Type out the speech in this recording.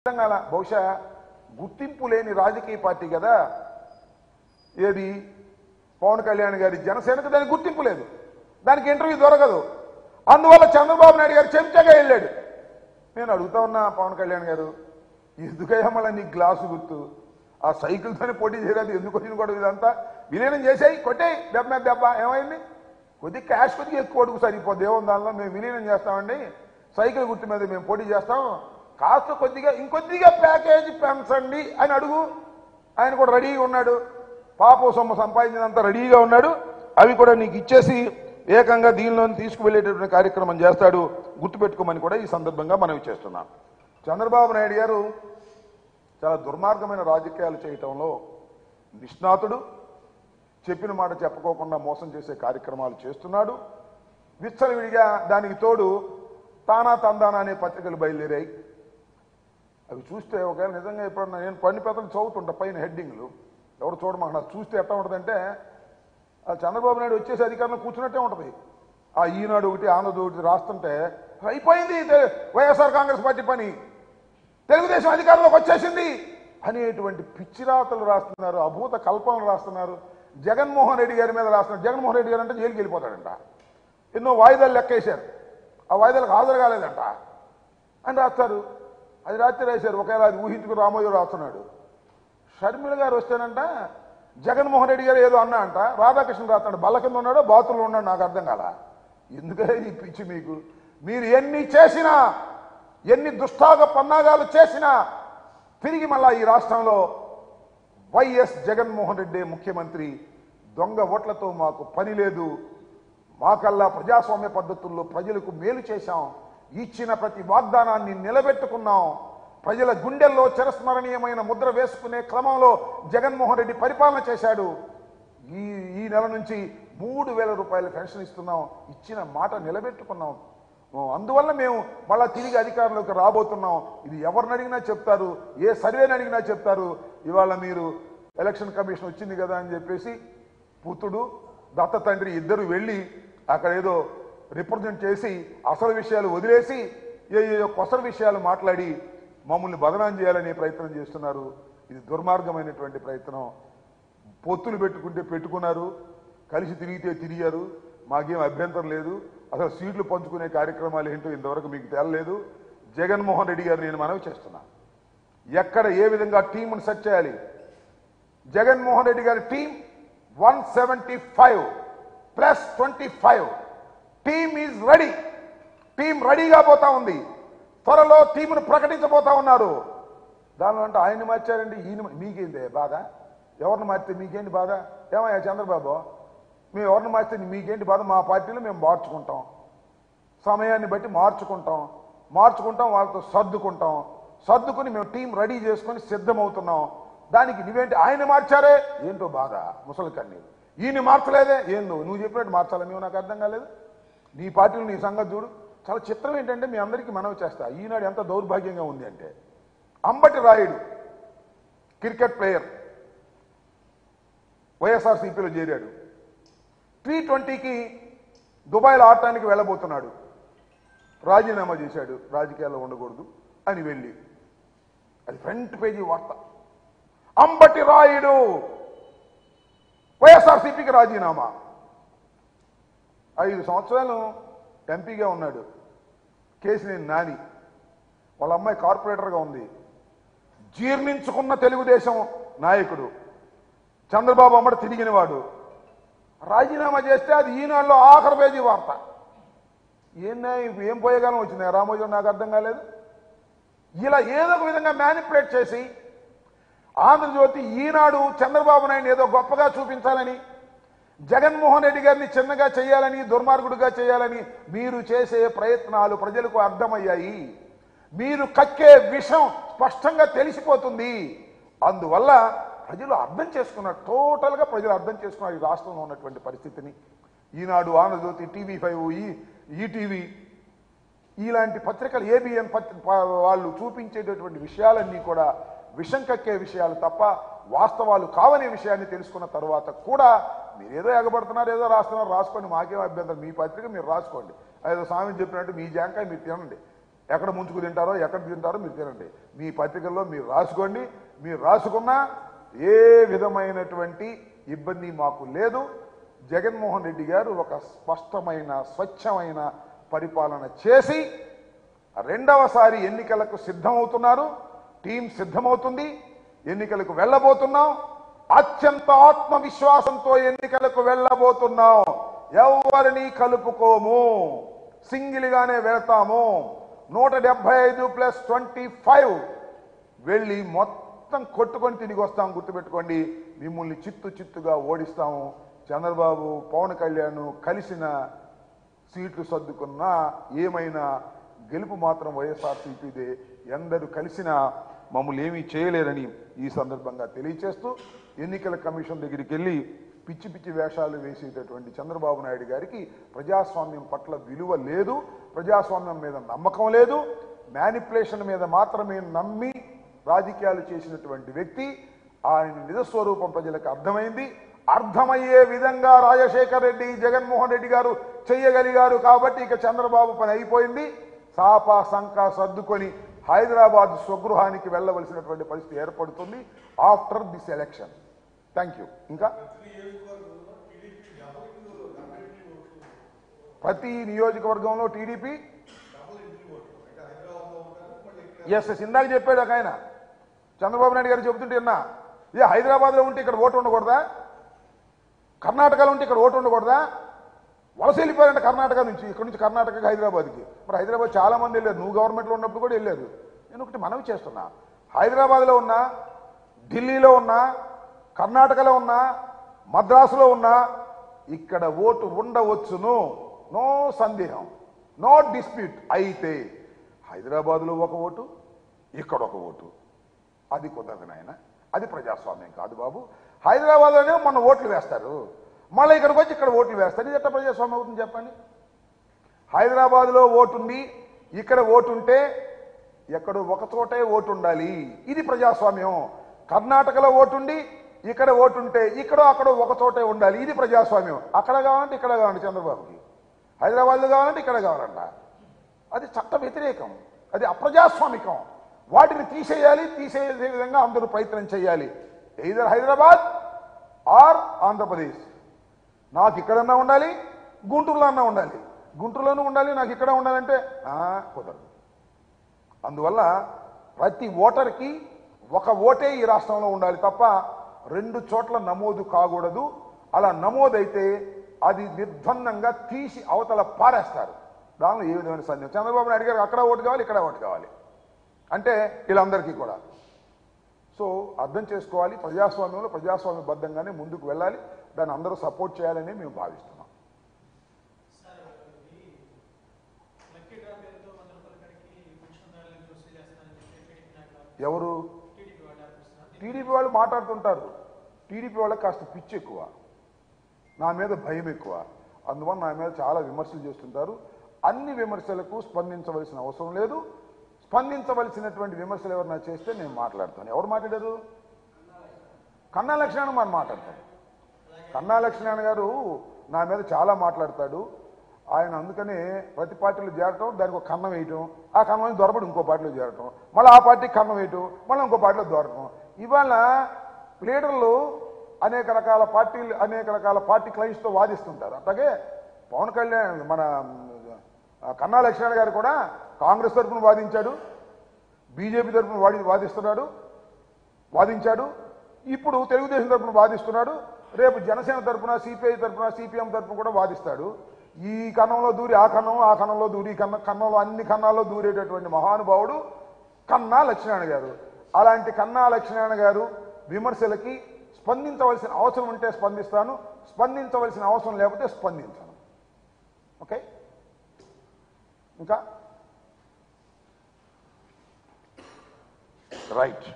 తెలంగాణ బహుశా గుర్తింపు లేని రాజకీయ పార్టీ కదా ఏది పవన్ కళ్యాణ్ గారి జనసేనకు దానికి గుర్తింపు లేదు, దానికి ఇంటర్వ్యూ దొరకదు. అందువల్ల చంద్రబాబు నాయుడు గారు చెంచగా వెళ్ళాడు. నేను అడుగుతా ఉన్నా పవన్ కళ్యాణ్ గారు, ఎందుకయ్యా మళ్ళీ నీ గ్లాసు గుర్తు ఆ సైకిల్తోనే పోటీ చేయలేదు, ఎందుకు వచ్చిన కూడా ఇదంతా విలీనం చేసేయి, కొట్టేయి, దెబ్బ మీద దెబ్బ. ఏమైంది? కొద్దిగా క్యాష్ కొద్దిగా ఎక్కువ అడుగు సరిపోద్ది, ఏముంది దానిలో, మేము విలీనం చేస్తామండి, సైకిల్ గుర్తు మీద మేము పోటీ చేస్తాం, కాస్త కొద్దిగా ఇంకొద్దిగా ప్యాకేజీ పెంచండి అని అడుగు. ఆయన కూడా రెడీగా ఉన్నాడు, పాప సొమ్ము సంపాదించినంత రెడీగా ఉన్నాడు, అవి కూడా నీకు ఇచ్చేసి ఏకంగా దీనిలో తీసుకువెళ్ళేటటువంటి కార్యక్రమం చేస్తాడు, గుర్తుపెట్టుకోమని కూడా ఈ సందర్భంగా మనవి చేస్తున్నాం. చంద్రబాబు నాయుడు గారు చాలా దుర్మార్గమైన రాజకీయాలు చేయటంలో నిష్ణాతుడు, చెప్పిన మాట చెప్పుకోకుండా మోసం చేసే కార్యక్రమాలు చేస్తున్నాడు. విచ్చలవిడిగా దానికి తోడు తానా తందానా అనే పత్రికలు బయలుదేరాయి. అవి చూస్తే ఒకవేళ నిజంగా ఎప్పుడన్నా నేను పని పెద్దలు చదువుతుంటా పైన హెడ్డింగ్లు, ఎవరు చూడమాక నాకు చూస్తే ఎట్లా ఉంటుందంటే చంద్రబాబు నాయుడు వచ్చేసి అధికారంలో కూర్చున్నట్టే ఉంటుంది. ఆ ఈనాడు ఒకటి ఆంధ్రజ్యోతి ఒకటి రాస్తుంటే అయిపోయింది వైఎస్ఆర్ కాంగ్రెస్ పార్టీ పని, తెలుగుదేశం అధికారంలోకి వచ్చేసింది అనేటువంటి పిచ్చిరాతలు రాస్తున్నారు, అభూత కల్పనలు రాస్తున్నారు. జగన్మోహన్ రెడ్డి గారి మీద రాస్తున్నారు. జగన్మోహన్ రెడ్డి గారు అంటే జైలుకి వెళ్ళిపోతాడంట, ఎన్నో వాయిదాలు లెక్కేశారు, ఆ వాయిదాలకు హాజరు కాలేదంట అని రాస్తారు. అది రాత్రి రాశారు, ఒకవేళ అది ఊహించుకుని రామోజీ రాస్తున్నాడు. షర్మిల గారు వస్తేనంట జగన్మోహన్ రెడ్డి గారు ఏదో అన్నా అంట, రాధాకృష్ణ రాస్తాడు, బల్ల కింద ఉన్నాడో బాతుల్లో ఉన్నాడు, నాకు అర్థం కాల. ఎందుకంటే ఈ పిచ్చి మీకు, మీరు ఎన్ని చేసినా ఎన్ని దుష్టాగ పన్నాగాలు చేసినా తిరిగి మళ్ళా ఈ రాష్ట్రంలో వైఎస్ జగన్మోహన్ రెడ్డి ముఖ్యమంత్రి. దొంగ ఓట్లతో మాకు పని లేదు, మాకల్లా ప్రజాస్వామ్య పద్ధతుల్లో ప్రజలకు మేలు చేశాం, ఇచ్చిన ప్రతి వాగ్దానాన్ని నిలబెట్టుకున్నాం, ప్రజల గుండెల్లో చిరస్మరణీయమైన ముద్ర వేసుకునే క్రమంలో జగన్మోహన్ రెడ్డి పరిపాలన చేశాడు. ఈ నెల నుంచి 3,000 రూపాయల పెన్షన్ ఇస్తున్నాం, ఇచ్చిన మాట నిలబెట్టుకున్నాం, అందువల్ల మేము మళ్ళా తిరిగి అధికారంలోకి రాబోతున్నాం. ఇది ఎవరిని అడిగినా చెప్తారు, ఏ సర్వేని అడిగినా చెప్తారు. ఇవాళ మీరు ఎలక్షన్ కమిషన్ వచ్చింది కదా అని చెప్పేసి పుత్రుడు దత్త తండ్రి ఇద్దరు వెళ్ళి అక్కడ ఏదో రిప్రజెంట్ చేసి అసలు విషయాలు వదిలేసి ఏ కొసరు విషయాలు మాట్లాడి మమ్మల్ని బదనాం చేయాలనే ప్రయత్నం చేస్తున్నారు. ఇది దుర్మార్గమైనటువంటి ప్రయత్నం. పొత్తులు పెట్టుకుంటే పెట్టుకున్నారు, కలిసి తిరిగితే తిరిగారు, మాకేం అభ్యంతరం లేదు. అసలు సీట్లు పంచుకునే కార్యక్రమాలు ఏంటో ఇంతవరకు మీకు తేలలేదు. జగన్మోహన్ రెడ్డి గారు నేను మనవి చేస్తున్నా, ఎక్కడ ఏ విధంగా టీంను సెట్ చేయాలి. జగన్మోహన్ రెడ్డి గారి team 175 plus 25 team is ready. Team రెడీగా పోతా ఉంది, త్వరలో టీంను ప్రకటించబోతా ఉన్నారు. దానిలో అంటే ఆయన్ని మార్చారండి, ఈయన మీకేంటి బాధ, ఎవరిని మార్చితే మీకేంటి బాధ? ఏమయ్యా చంద్రబాబు, మేము ఎవరిని మార్చితే మీకేంటి బాధ? మా పార్టీలో మేము మార్చుకుంటాం, సమయాన్ని బట్టి మార్చుకుంటాం, వాళ్ళతో సర్దుకుని మేము టీం రెడీ చేసుకొని సిద్ధమవుతున్నాం. దానికి నువ్వేంటి ఆయన మార్చారే ఏంటో బాధ, ముసలి కన్నీ ఈయన్ని మార్చలేదే ఏందో, నువ్వు చెప్పినట్టు మార్చాలా మేము, నాకు అర్థం కాలేదు. నీ పార్టీలో నీ సంగతి చూడు. చాలా చిత్రం ఏంటంటే మీ అందరికీ మనవి చేస్తా, ఈనాడు ఎంత దౌర్భాగ్యంగా ఉంది అంటే, అంబటి రాయుడు క్రికెట్ ప్లేయర్ వైఎస్ఆర్సీపీలో చేరాడు, T20కి దుబాయ్లో ఆడటానికి వెళ్ళబోతున్నాడు, రాజీనామా చేశాడు, రాజకీయాల్లో ఉండకూడదు అని వెళ్ళి, అది ఫ్రంట్ పేజీ వార్త. అంబటి రాయుడు వైఎస్ఆర్సీపీకి రాజీనామా. 5 సంవత్సరాలు ఎంపీగా ఉన్నాడు. కేసినేని నాని వాళ్ళ అమ్మాయి కార్పొరేటర్గా ఉంది. జీర్ణించుకున్న తెలుగుదేశం నాయకుడు, చంద్రబాబు అమ్మడు తిరిగినవాడు, రాజీనామా చేస్తే అది ఈనాడులో ఆఖరి పేజీ వార్త. ఏం పోయేగాలం వచ్చింది రామోజీ, నాకు అర్థం కాలేదు. ఇలా ఏదో ఒక విధంగా మ్యానిపులేట్ చేసి ఆంధ్రజ్యోతి, ఈనాడు చంద్రబాబు నాయుడు ఏదో గొప్పగా చూపించాలని, జగన్మోహన్ రెడ్డి గారిని చిన్నగా చేయాలని, దుర్మార్గుడిగా చేయాలని మీరు చేసే ప్రయత్నాలు ప్రజలకు అర్థమయ్యాయి. మీరు కక్కే విషం స్పష్టంగా తెలిసిపోతుంది. అందువల్ల ప్రజలు అర్థం చేసుకున్నారు, టోటల్గా ప్రజలు అర్థం చేసుకున్నారు ఈ రాష్ట్రంలో ఉన్నటువంటి పరిస్థితిని. ఈనాడు, ఆంధ్రజ్యోతి, TV5, ఈటీవీ ఇలాంటి పత్రికలు, ABN వాళ్ళు చూపించేటటువంటి విషయాలన్నీ కూడా విషం కక్కే విషయాలు తప్ప వాస్తవాలు కావనే విషయాన్ని తెలుసుకున్న తర్వాత కూడా మీరు ఏదో ఎగబడుతున్నారు, ఏదో రాస్తున్నారు, రాసుకోండి, మాకేం అభ్యంతరం, మీ పత్రిక మీరు రాసుకోండి. ఏదో స్వామి చెప్పినట్టు మీ జాంకాయ మీరు తినండి. ఎక్కడ ముంచుకు తింటారో ఎక్కడ తింటారో మీరు తినండి. మీ పత్రికల్లో మీరు రాసుకోండి. మీరు రాసుకున్నా ఏ విధమైనటువంటి ఇబ్బంది మాకు లేదు. జగన్మోహన్ రెడ్డి గారు ఒక స్పష్టమైన స్వచ్ఛమైన పరిపాలన చేసి రెండవసారి ఎన్నికలకు సిద్ధమవుతున్నారు. టీం సిద్ధమవుతుంది. ఎన్నికలకు వెళ్ళబోతున్నాం. అత్యంత ఆత్మవిశ్వాసంతో ఎన్నికలకు వెళ్ళబోతున్నాం. ఎవరిని కలుపుకోము, సింగిల్గానే వెళ్తాము. 175+25 వెళ్ళి మొత్తం కొట్టుకొని తిరిగి వస్తాం. గుర్తుపెట్టుకోండి, మిమ్మల్ని చిత్తుగా ఓడిస్తాము. చంద్రబాబు పవన్ కళ్యాణ్ కలిసిన సీట్లు సర్దుకున్నా ఏమైనా గెలుపు మాత్రం వైఎస్ఆర్సీపీదే. ఎందరూ కలిసినా మమ్మల్ని ఏమీ చేయలేరని ఈ సందర్భంగా తెలియచేస్తూ ఎన్నికల కమిషన్ దగ్గరికి వెళ్ళి పిచ్చి పిచ్చి వేషాలు వేసేటటువంటి చంద్రబాబు నాయుడు గారికి ప్రజాస్వామ్యం పట్ల విలువ లేదు, ప్రజాస్వామ్యం మీద నమ్మకం లేదు, మ్యానిపులేషన్ మీద మాత్రమే నమ్మి రాజకీయాలు చేసినటువంటి వ్యక్తి. ఆయన నిజస్వరూపం ప్రజలకు అర్థమైంది. అర్థమయ్యే విధంగా రాజశేఖర్ రెడ్డి, జగన్మోహన్ రెడ్డి గారు చెయ్యగలిగారు కాబట్టి ఇక చంద్రబాబు పని అయిపోయింది. సాపా సంకా సర్దుకొని హైదరాబాద్ స్వగృహానికి వెళ్ళవలసినటువంటి పరిస్థితి ఏర్పడుతుంది after this election. Thank you. ఇంకా ప్రతి నియోజకవర్గంలో టీడీపీ ఎస్ ఇందాక చెప్పాడు ఒక ఆయన, చంద్రబాబు నాయుడు గారు చెబుతుంటే విన్నా, ఏ హైదరాబాద్లో ఉంటే ఇక్కడ ఓటు ఉండకూడదా, కర్ణాటకలో ఉంటే ఇక్కడ ఓటు ఉండకూడదా, వలస వెళ్ళిపోయారంటే కర్ణాటక నుంచి, ఇక్కడ నుంచి కర్ణాటకకి హైదరాబాద్కి. మరి హైదరాబాద్ చాలా మంది వెళ్ళారు, నువ్వు గవర్నమెంట్లో ఉన్నప్పుడు కూడా వెళ్ళారు. నేను ఒకటి మనవి చేస్తున్నా, హైదరాబాద్లో ఉన్నా, ఢిల్లీలో ఉన్నా, కర్ణాటకలో ఉన్నా, మద్రాసులో ఉన్నా ఇక్కడ ఓటు ఉండవచ్చును, నో సందేహం, నో డిస్ప్యూట్. అయితే హైదరాబాద్లో ఒక ఓటు, ఇక్కడ ఒక ఓటు, అది కుదరదు నాయన, అది ప్రజాస్వామ్యం కాదు బాబు. హైదరాబాద్లోనే మన ఓట్లు వేస్తారు, మళ్ళీ ఇక్కడికి వచ్చి ఇక్కడ ఓట్లు వేస్తారు. ఇది ఎట్లా ప్రజాస్వామ్యం అవుతుంది చెప్పండి? హైదరాబాద్లో ఓటుంది, ఇక్కడ ఓటుంటే ఎక్కడో ఒక చోటే ఓటు ఉండాలి, ఇది ప్రజాస్వామ్యం. కర్ణాటకలో ఓటుండి ఇక్కడ ఓటుంటే ఇక్కడో అక్కడో ఒక చోటే ఉండాలి, ఇది ప్రజాస్వామ్యం. అక్కడ కావాలంటే ఇక్కడ కావాలంటే చంద్రబాబుకి, హైదరాబాద్లో కావాలంటే ఇక్కడ కావాలంట. అది చట్ట వ్యతిరేకం, అది అప్రజాస్వామికం. వాటిని తీసేయాలి, తీసేసే విధంగా అందరూ ప్రయత్నం చేయాలి. Either Hyderabad are Andhra Pradesh. నాకు ఇక్కడన్నా ఉండాలి, గుంటూరులో అన్నా ఉండాలి, గుంటూరులోనూ ఉండాలి, నాకు ఇక్కడ ఉండాలంటే కుదరదు. అందువల్ల ప్రతి ఓటర్కి ఒక ఓటే ఈ రాష్ట్రంలో ఉండాలి తప్ప 2 చోట్ల నమోదు కాకూడదు. అలా నమోదైతే అది నిర్బంధంగా తీసి అవతల పారేస్తారు. దానిలో ఏ విధమైన సందేహం. చంద్రబాబు నాయుడు గారికి అక్కడ ఓటు కావాలి, ఇక్కడ ఓటు కావాలి అంటే వీళ్ళందరికీ కూడా. సో అర్థం చేసుకోవాలి, ప్రజాస్వామ్యంలో ప్రజాస్వామ్యబద్ధంగానే ముందుకు వెళ్ళాలి. దాన్ని అందరూ సపోర్ట్ చేయాలని మేము భావిస్తున్నాం. ఎవరు? టీడీపీ వాళ్ళు మాట్లాడుతుంటారు. టీడీపీ వాళ్ళకి కాస్త పిచ్చి ఎక్కువ, నా మీద భయం ఎక్కువ. అందువల్ల నా మీద చాలా విమర్శలు చేస్తుంటారు. అన్ని విమర్శలకు స్పందించవలసిన అవసరం లేదు. స్పందించవలసినటువంటి విమర్శలు ఎవరైనా చేస్తే నేను మాట్లాడతాను. ఎవరు మాట్లాడారు? కన్నా లక్ష్మీనారాయణ మనం మాట్లాడతాను. కన్నా లక్ష్మీనారాయణ గారు నా మీద చాలా మాట్లాడతాడు. ఆయన అందుకనే ప్రతి పార్టీలో చేరటం, దానికి ఒక కన్నం వేయటం, ఆ కన్నం దొరపడి ఇంకో పార్టీలో చేరటం, మళ్ళీ ఆ పార్టీకి కన్నం వేయటం, మళ్ళీ ఇంకో పార్టీలో దొరకటం. ఇవాళ లీడర్లు అనేక రకాల పార్టీ క్లైంట్స్తో వాదిస్తుంటారు. అట్లాగే పవన్ కళ్యాణ్ మన కన్నా లక్ష్మీనారాయణ గారు కూడా కాంగ్రెస్ తరఫున వాదించాడు, బీజేపీ తరఫున వాదించాడు, ఇప్పుడు తెలుగుదేశం తరఫున వాదిస్తున్నాడు, రేపు జనసేన తరఫున, సిపిఐ తరఫున, సిపిఎం తరఫున కూడా వాదిస్తాడు. ఈ కన్నంలో దూరి ఆ కన్నంలో దూరి కన్నంలో అన్ని కన్నాల్లో దూరేటటువంటి మహానుభావుడు కన్నా లక్ష్మీనారాయణ గారు. అలాంటి కన్నా లక్ష్మీనారాయణ గారు విమర్శలకి స్పందించవలసిన అవసరం ఉంటే స్పందిస్తాను, స్పందించవలసిన అవసరం లేకపోతే స్పందించను. ఓకే, ఇంకా రైట్.